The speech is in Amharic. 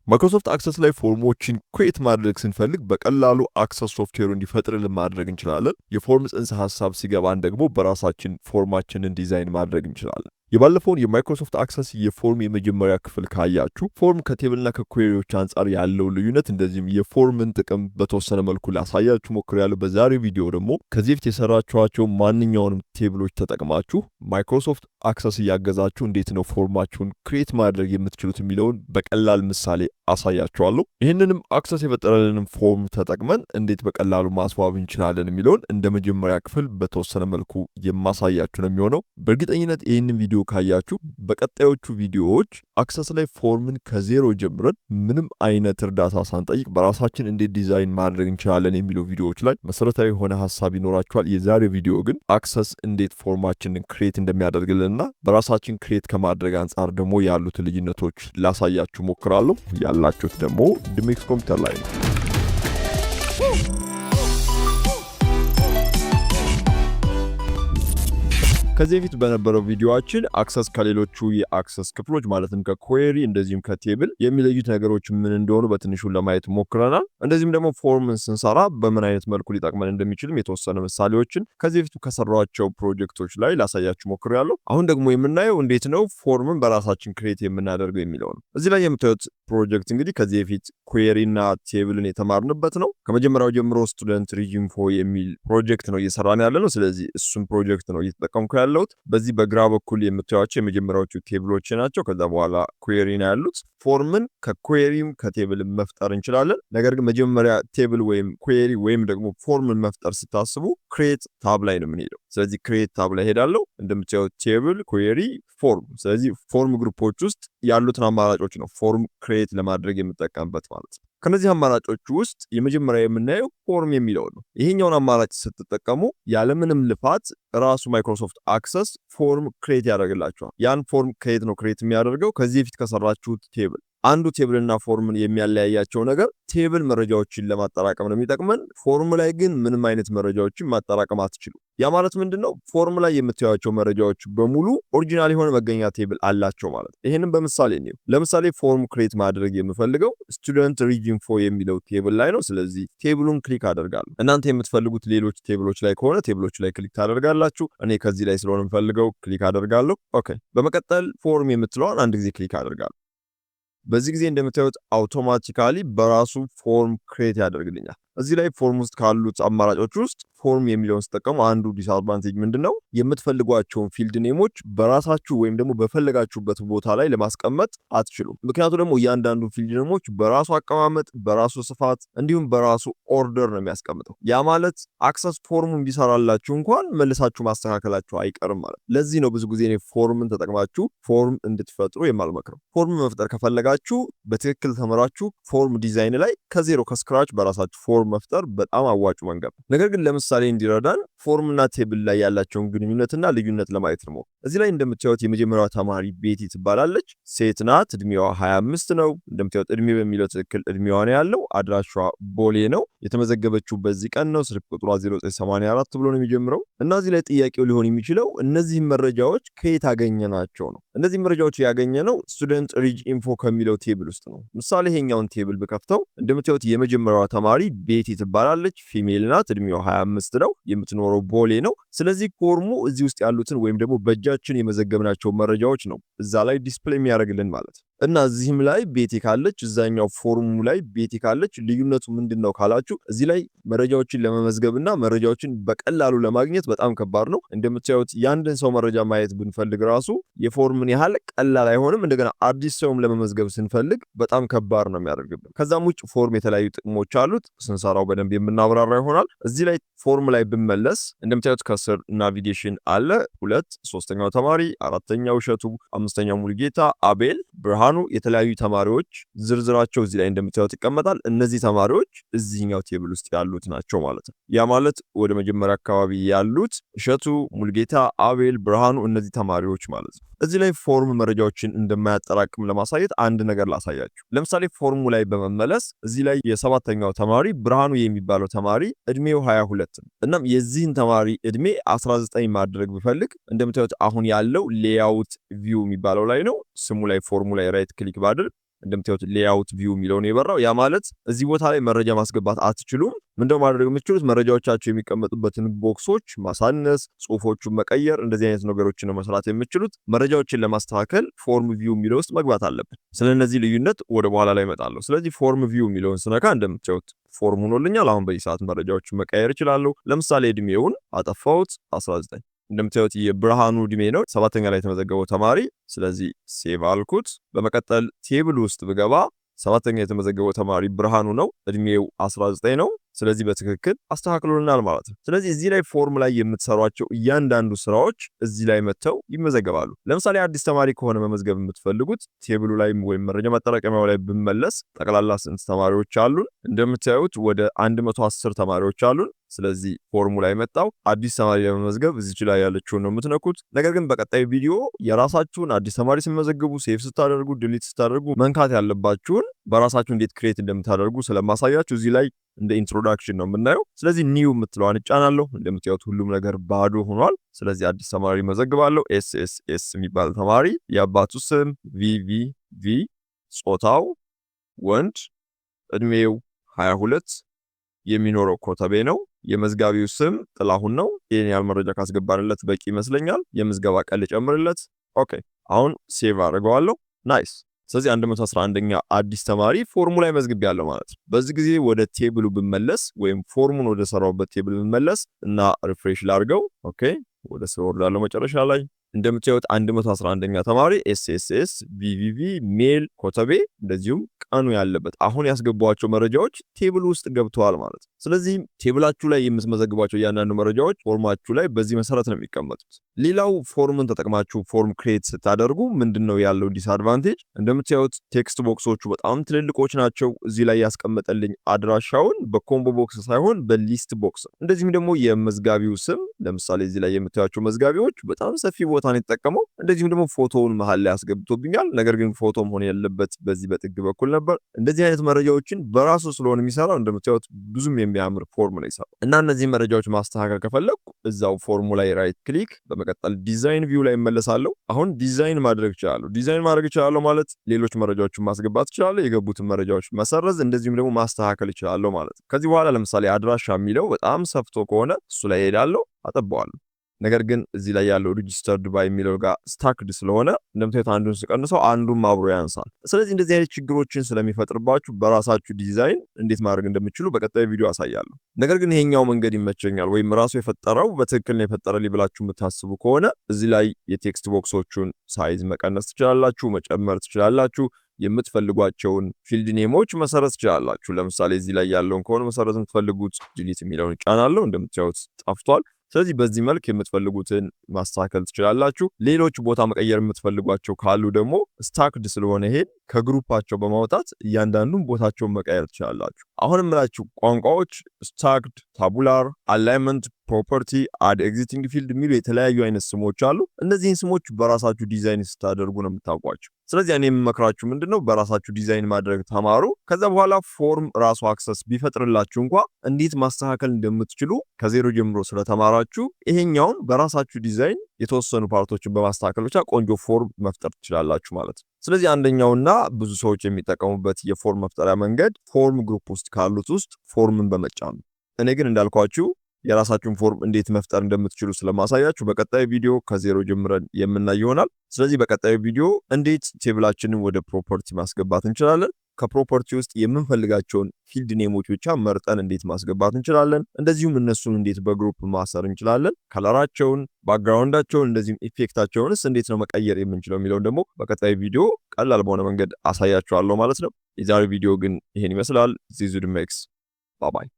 ማይክሮሶፍት አክሰስ ላይ ፎርሞችን ክሬት ማድረግ ስንፈልግ በቀላሉ አክሰስ ሶፍትዌሩ እንዲፈጥርልን ማድረግ እንችላለን። የፎርም ጽንሰ ሐሳብ ሲገባን ደግሞ በራሳችን ፎርማችንን ዲዛይን ማድረግ እንችላለን። የባለፈውን የማይክሮሶፍት አክሰስ የፎርም የመጀመሪያ ክፍል ካያችሁ ፎርም ከቴብልና ከኩዌሪዎች አንጻር ያለው ልዩነት እንደዚህም የፎርምን ጥቅም በተወሰነ መልኩ ላሳያችሁ ሞክሬያለሁ። በዛሬው ቪዲዮ ደግሞ ከዚህ በፊት የሰራችኋቸው ማንኛውንም ቴብሎች ተጠቅማችሁ ማይክሮሶፍት አክሰስ እያገዛችሁ እንዴት ነው ፎርማችሁን ክሬት ማድረግ የምትችሉት የሚለውን በቀላል ምሳሌ አሳያችኋለሁ። ይህንንም አክሰስ የፈጠረልንም ፎርም ተጠቅመን እንዴት በቀላሉ ማስዋብ እንችላለን የሚለውን እንደ መጀመሪያ ክፍል በተወሰነ መልኩ የማሳያችሁ ነው የሚሆነው። በእርግጠኝነት ይህንን ቪዲዮ ካያችሁ በቀጣዮቹ ቪዲዮዎች አክሰስ ላይ ፎርምን ከዜሮ ጀምረን ምንም አይነት እርዳታ ሳንጠይቅ በራሳችን እንዴት ዲዛይን ማድረግ እንችላለን የሚለው ቪዲዮዎች ላይ መሰረታዊ የሆነ ሀሳብ ይኖራችኋል። የዛሬ ቪዲዮ ግን አክሰስ እንዴት ፎርማችንን ክሬት እንደሚያደርግልንና በራሳችን ክሬት ከማድረግ አንጻር ደግሞ ያሉትን ልዩነቶች ላሳያችሁ ሞክራለሁ። ያላችሁት ደግሞ ድሜክስ ኮምፒውተር ላይ ነው። ከዚህ በፊት በነበረው ቪዲዮአችን አክሰስ ከሌሎቹ የአክሰስ ክፍሎች ማለትም ከኩዌሪ እንደዚሁም ከቴብል የሚለዩት ነገሮች ምን እንደሆኑ በትንሹ ለማየት ሞክረናል። እንደዚሁም ደግሞ ፎርምን ስንሰራ በምን አይነት መልኩ ሊጠቅመን እንደሚችልም የተወሰነ ምሳሌዎችን ከዚህ በፊት ከሰራቸው ፕሮጀክቶች ላይ ላሳያችሁ ሞክሬያለሁ። አሁን ደግሞ የምናየው እንዴት ነው ፎርምን በራሳችን ክሬት የምናደርገው የሚለው ነው። እዚህ ላይ የምታዩት ፕሮጀክት እንግዲህ ከዚህ በፊት ኩዌሪና ቴብልን የተማርንበት ነው። ከመጀመሪያው ጀምሮ ስቱደንት ሪጅንፎ የሚል ፕሮጀክት ነው እየሰራን ያለ ነው። ስለዚህ እሱም ፕሮጀክት ነው እየተጠቀምኩ ያለሁት። በዚህ በግራ በኩል የምታዩቸው የመጀመሪያዎቹ ቴብሎች ናቸው። ከዛ በኋላ ኩዌሪ ነው ያሉት። ፎርምን ከኩዌሪም ከቴብልም መፍጠር እንችላለን። ነገር ግን መጀመሪያ ቴብል ወይም ኩዌሪ ወይም ደግሞ ፎርምን መፍጠር ስታስቡ ክሬት ታብ ላይ ነው የምንሄደው። ስለዚህ ክሬት ታብ ላይ ሄዳለሁ። እንደምታዩት ቴብል፣ ኩዌሪ፣ ፎርም። ስለዚህ ፎርም ግሩፖች ውስጥ ያሉትን አማራጮች ነው ፎርም ክሬት ለማድረግ የምጠቀምበት ማለት ነው። ከነዚህ አማራጮች ውስጥ የመጀመሪያ የምናየው ፎርም የሚለው ነው። ይሄኛውን አማራጭ ስትጠቀሙ ያለምንም ልፋት ራሱ ማይክሮሶፍት አክሰስ ፎርም ክሬት ያደርግላችኋል። ያን ፎርም ከየት ነው ክሬት የሚያደርገው? ከዚህ በፊት ከሰራችሁት ቴብል። አንዱ ቴብልና ፎርምን የሚያለያያቸው ነገር ቴብል መረጃዎችን ለማጠራቀም ነው የሚጠቅመን። ፎርም ላይ ግን ምንም አይነት መረጃዎችን ማጠራቀም አትችሉ። ያ ማለት ምንድነው? ፎርም ላይ የምታዩቸው መረጃዎች በሙሉ ኦሪጂናል የሆነ መገኛ ቴብል አላቸው ማለት ነው። ይሄንን በምሳሌ ነው። ለምሳሌ ፎርም ክሬት ማድረግ የምፈልገው ስቱደንት ሪጅንፎ የሚለው ቴብል ላይ ነው። ስለዚህ ቴብሉን ክሊክ አደርጋለሁ። እናንተ የምትፈልጉት ሌሎች ቴብሎች ላይ ከሆነ ቴብሎች ላይ ክሊክ ታደርጋላችሁ። እኔ ከዚህ ላይ ስለሆነ የምፈልገው ክሊክ አደርጋለሁ። ኦኬ። በመቀጠል ፎርም የምትለዋን አንድ ጊዜ ክሊክ አደርጋለሁ። በዚህ ጊዜ እንደምታዩት አውቶማቲካሊ በራሱ ፎርም ክሬት ያደርግልኛል። እዚህ ላይ ፎርም ውስጥ ካሉት አማራጮች ውስጥ ፎርም የሚለውን ተጠቀሙ። አንዱ ዲስአድቫንቴጅ ምንድነው? የምትፈልጓቸውን ፊልድ ኔሞች በራሳችሁ ወይም ደግሞ በፈለጋችሁበት ቦታ ላይ ለማስቀመጥ አትችሉም። ምክንያቱም ደግሞ እያንዳንዱ ፊልድ ኔሞች በራሱ አቀማመጥ፣ በራሱ ስፋት እንዲሁም በራሱ ኦርደር ነው የሚያስቀምጠው። ያ ማለት አክሰስ ፎርሙን ቢሰራላችሁ እንኳን መልሳችሁ ማስተካከላችሁ አይቀርም ማለት። ለዚህ ነው ብዙ ጊዜ ፎርምን ተጠቅማችሁ ፎርም እንድትፈጥሩ የማልመክረው። ፎርም መፍጠር ከፈለጋችሁ በትክክል ተመራችሁ ፎርም ዲዛይን ላይ ከዜሮ ከስክራች በራሳችሁ ፎርም መፍጠር በጣም አዋጭ መንገድ። ነገር ግን ለምሳሌ እንዲረዳን ፎርምና ቴብል ላይ ያላቸውን ግንኙነትና ልዩነት ለማየት ነው። እዚህ ላይ እንደምታዩት የመጀመሪያዋ ተማሪ ቤቲ ትባላለች። ሴት ናት። እድሜዋ 25 ነው። እንደምታዩት እድሜ በሚለው ትክክል እድሜዋ ነው ያለው። አድራሻዋ ቦሌ ነው። የተመዘገበችው በዚህ ቀን ነው። ስልክ ቁጥሯ 0984 ብሎ ነው የሚጀምረው። እና እዚህ ላይ ጥያቄው ሊሆን የሚችለው እነዚህ መረጃዎች ከየት አገኘናቸው ነው። እነዚህ መረጃዎች ያገኘነው ስቱደንት ሪጅ ኢንፎ ከሚለው ቴብል ውስጥ ነው። ምሳሌ ይሄኛውን ቴብል ብከፍተው እንደምታዩት የመጀመሪያዋ ተማሪ ቤቲ ትባላለች። ፊሜል ናት። እድሜዋ 25 ነው። የምትኖረው ቦሌ ነው። ስለዚህ ፎርሙ እዚህ ውስጥ ያሉትን ወይም ደግሞ በእጃችን የመዘገብናቸው መረጃዎች ነው እዛ ላይ ዲስፕሌይ የሚያደርግልን ማለት ነው። እና እዚህም ላይ ቤቲ ካለች እዛኛው ፎርሙ ላይ ቤቲ ካለች ልዩነቱ ምንድነው ካላችሁ እዚህ ላይ መረጃዎችን ለመመዝገብና መረጃዎችን በቀላሉ ለማግኘት በጣም ከባድ ነው። እንደምታዩት ያንድን ሰው መረጃ ማየት ብንፈልግ ራሱ የፎርምን ያህል ቀላል አይሆንም። እንደገና አዲስ ሰውም ለመመዝገብ ስንፈልግ በጣም ከባድ ነው የሚያደርግብን። ከዛም ውጭ ፎርም የተለያዩ ጥቅሞች አሉት። ስንሰራው በደንብ የምናብራራ ይሆናል። እዚህ ላይ ፎርም ላይ ብንመለስ እንደምታዩት ከስር ናቪጌሽን አለ። 2 3ኛው ተማሪ፣ 4ኛው እሸቱ፣ 5ኛው ሙሉጌታ፣ አቤል፣ ብርሃኑ የተለያዩ ተማሪዎች ዝርዝራቸው እዚህ ላይ እንደምታዩት ይቀመጣል። እነዚህ ተማሪዎች እዚህኛው ቴብል ውስጥ ያሉት ናቸው ማለት ነው። ያ ማለት ወደ መጀመሪያ አካባቢ ያሉት እሸቱ፣ ሙሉጌታ፣ አቤል፣ ብርሃኑ እነዚህ ተማሪዎች ማለት ነው። እዚህ ላይ ፎርም መረጃዎችን እንደማያጠራቅም ለማሳየት አንድ ነገር ላሳያችሁ። ለምሳሌ ፎርሙ ላይ በመመለስ እዚህ ላይ የ7ኛው ተማሪ ብርሃኑ የሚባለው ተማሪ እድሜው 22 ነው። እናም የዚህን ተማሪ እድሜ 19 ማድረግ ብፈልግ እንደምታዩት አሁን ያለው ሌአውት ቪው የሚባለው ላይ ነው። ስሙ ላይ ፎርሙ ላይ ራይት ክሊክ ባድርግ እንደምታዩት ሌአውት ቪው የሚለው ነው የበራው። ያ ማለት እዚህ ቦታ ላይ መረጃ ማስገባት አትችሉም። ምንድነው ማድረግ የምትችሉት? መረጃዎቻችሁ የሚቀመጡበትን ቦክሶች ማሳነስ፣ ጽሁፎቹን መቀየር፣ እንደዚህ አይነት ነገሮችን ነው መስራት የምትችሉት። መረጃዎችን ለማስተካከል ፎርም ቪው የሚለው ውስጥ መግባት አለብን። ስለነዚህ ልዩነት ወደ በኋላ ላይ እመጣለሁ። ስለዚህ ፎርም ቪው የሚለውን ስነካ እንደምታዩት ፎርም ሆኖልኛል። አሁን በዚህ ሰዓት መረጃዎችን መቀየር እችላለሁ። ለምሳሌ እድሜውን አጠፋሁት 19። እንደምታዩት የብርሃኑ እድሜ ነው 7ኛ ላይ የተመዘገበው ተማሪ። ስለዚህ ሴቭ አልኩት። በመቀጠል ቴብል ውስጥ ብገባ 7ኛ የተመዘገበው ተማሪ ብርሃኑ ነው። እድሜው 19 ነው። ስለዚህ በትክክል አስተካክሎልናል ማለት ነው። ስለዚህ እዚህ ላይ ፎርም ላይ የምትሰሯቸው እያንዳንዱ ስራዎች እዚህ ላይ መተው ይመዘገባሉ። ለምሳሌ አዲስ ተማሪ ከሆነ መመዝገብ የምትፈልጉት ቴብሉ ላይ ወይም መረጃ ማጠራቀሚያው ላይ ብመለስ ጠቅላላ ስንት ተማሪዎች አሉን? እንደምታዩት ወደ 110 ተማሪዎች አሉን። ስለዚህ ፎርሙ ላይ መጣው አዲስ ተማሪ ለመመዝገብ እዚች ላይ ያለችውን ነው የምትነኩት። ነገር ግን በቀጣይ ቪዲዮ የራሳችሁን አዲስ ተማሪ ሲመዘግቡ ሴቭ ስታደርጉ ዲሊት ስታደርጉ መንካት ያለባችሁን በራሳችሁ እንዴት ክሬት እንደምታደርጉ ስለማሳያችሁ እዚህ ላይ እንደ ኢንትሮዳክሽን ነው የምናየው። ስለዚህ ኒው የምትለዋን እጫናለሁ። እንደምታዩት ሁሉም ነገር ባዶ ሆኗል። ስለዚህ አዲስ ተማሪ መዘግባለሁ። ኤስኤስኤስ የሚባል ተማሪ፣ የአባቱ ስም ቪቪቪ፣ ጾታው ወንድ፣ እድሜው 22፣ የሚኖረው ኮተቤ ነው። የመዝጋቢው ስም ጥላሁን ነው። ይሄን ያህል መረጃ ካስገባንለት በቂ ይመስለኛል። የምዝገባ ቀን ልጨምርለት። ኦኬ አሁን ሴቭ አድርገዋለሁ። ናይስ። ስለዚህ 111ኛ አዲስ ተማሪ ፎርሙ ላይ መዝግቤያለሁ ማለት ነው። በዚህ ጊዜ ወደ ቴብሉ ብመለስ ወይም ፎርሙን ወደ ሰራውበት ቴብል ብመለስ እና ሪፍሬሽ ላድርገው። ኦኬ ወደ ስራ ወርዳለሁ። መጨረሻ ላይ እንደምታዩት 111ኛ ተማሪ ኤስኤስኤስ ቪቪቪ ሜል ኮተቤ እንደዚሁም ቀኑ ያለበት አሁን ያስገቧቸው መረጃዎች ቴብል ውስጥ ገብተዋል ማለት ነው። ስለዚህ ቴብላችሁ ላይ የምትመዘግቧቸው እያንዳንዱ መረጃዎች ፎርማችሁ ላይ በዚህ መሰረት ነው የሚቀመጡት። ሌላው ፎርምን ተጠቅማችሁ ፎርም ክሬት ስታደርጉ ምንድነው ያለው ዲስአድቫንቴጅ? እንደምታዩት ቴክስት ቦክሶቹ በጣም ትልልቆች ናቸው። እዚህ ላይ ያስቀመጠልኝ አድራሻውን በኮምቦ ቦክስ ሳይሆን በሊስት ቦክስ ነው። እንደዚህም ደግሞ የመዝጋቢው ስም ለምሳሌ እዚህ ላይ የምታዩቸው መዝጋቢዎች በጣም ሰፊ ቦታ ነው የተጠቀመው። እንደዚህም ደግሞ ፎቶውን መሃል ላይ ያስገብቶብኛል። ነገር ግን ፎቶ መሆን ያለበት በዚህ በጥግ በኩል ነበር። እንደዚህ አይነት መረጃዎችን በራሱ ስለሆነ የሚሰራው እንደምታዩት ብዙም የሚያምር ፎርም ነው ይሰራው እና እነዚህ መረጃዎች ማስተካከል ከፈለኩ እዛው ፎርሙ ላይ ራይት ክሊክ በመቀጠል ዲዛይን ቪው ላይ እመለሳለሁ። አሁን ዲዛይን ማድረግ እችላለሁ። ዲዛይን ማድረግ እችላለሁ ማለት ሌሎች መረጃዎችን ማስገባት እችላለሁ፣ የገቡትን መረጃዎች መሰረዝ፣ እንደዚሁም ደግሞ ማስተካከል እችላለሁ ማለት ነው። ከዚህ በኋላ ለምሳሌ አድራሻ የሚለው በጣም ሰፍቶ ከሆነ እሱ ላይ ሄዳለሁ፣ አጠባዋለሁ። ነገር ግን እዚህ ላይ ያለው ሬጂስተርድ ባይ የሚለው ጋር ስታክድ ስለሆነ እንደምታዩት አንዱን ስቀንሰው አንዱን አብሮ ያንሳል። ስለዚህ እንደዚህ አይነት ችግሮችን ስለሚፈጥርባችሁ በራሳችሁ ዲዛይን እንዴት ማድረግ እንደምትችሉ በቀጣይ ቪዲዮ አሳያለሁ። ነገር ግን ይሄኛው መንገድ ይመቸኛል ወይም ራሱ የፈጠረው በትክክል ነው የፈጠረልኝ ብላችሁ የምታስቡ ከሆነ እዚህ ላይ የቴክስት ቦክሶቹን ሳይዝ መቀነስ ትችላላችሁ፣ መጨመር ትችላላችሁ። የምትፈልጓቸውን ፊልድ ኔሞች መሰረት ትችላላችሁ። ለምሳሌ እዚህ ላይ ያለውን ከሆነ መሰረት የምትፈልጉት ዲሊት የሚለውን ጫናለሁ። እንደምታዩት ጠፍቷል። ስለዚህ በዚህ መልክ የምትፈልጉትን ማስተካከል ትችላላችሁ። ሌሎች ቦታ መቀየር የምትፈልጓቸው ካሉ ደግሞ ስታክድ ስለሆነ ይሄ ከግሩፓቸው በማውጣት እያንዳንዱን ቦታቸውን መቀየር ትችላላችሁ። አሁንም ምላችሁ ቋንቋዎች ስታክድ፣ ታቡላር፣ አላይመንት፣ ፕሮፐርቲ፣ አድ ኤግዚስቲንግ ፊልድ የሚሉ የተለያዩ አይነት ስሞች አሉ። እነዚህን ስሞች በራሳችሁ ዲዛይን ስታደርጉ ነው የምታውቋቸው። ስለዚህ እኔ የምመክራችሁ ምንድነው በራሳችሁ ዲዛይን ማድረግ ተማሩ። ከዛ በኋላ ፎርም ራሱ አክሰስ ቢፈጥርላችሁ እንኳ እንዴት ማስተካከል እንደምትችሉ ከዜሮ ጀምሮ ስለተማራችሁ ይሄኛውን በራሳችሁ ዲዛይን የተወሰኑ ፓርቶችን በማስተካከል ብቻ ቆንጆ ፎርም መፍጠር ትችላላችሁ ማለት ነው። ስለዚህ አንደኛውና ብዙ ሰዎች የሚጠቀሙበት የፎርም መፍጠሪያ መንገድ ፎርም ግሩፕ ውስጥ ካሉት ውስጥ ፎርምን በመጫን ነው። እኔ ግን እንዳልኳችሁ የራሳችሁን ፎርም እንዴት መፍጠር እንደምትችሉ ስለማሳያችሁ በቀጣይ ቪዲዮ ከዜሮ ጀምረን የምናይ ይሆናል። ስለዚህ በቀጣይ ቪዲዮ እንዴት ቴብላችንን ወደ ፕሮፐርቲ ማስገባት እንችላለን፣ ከፕሮፐርቲ ውስጥ የምንፈልጋቸውን ፊልድ ኔሞች ብቻ መርጠን እንዴት ማስገባት እንችላለን፣ እንደዚሁም እነሱን እንዴት በግሩፕ ማሰር እንችላለን፣ ከለራቸውን፣ ባክግራውንዳቸውን፣ እንደዚሁም ኢፌክታቸውንስ እንዴት ነው መቀየር የምንችለው የሚለውን ደግሞ በቀጣይ ቪዲዮ ቀላል በሆነ መንገድ አሳያችኋለሁ ማለት ነው። የዛሬ ቪዲዮ ግን ይሄን ይመስላል። ዚዙድ ሜክስ ባባይ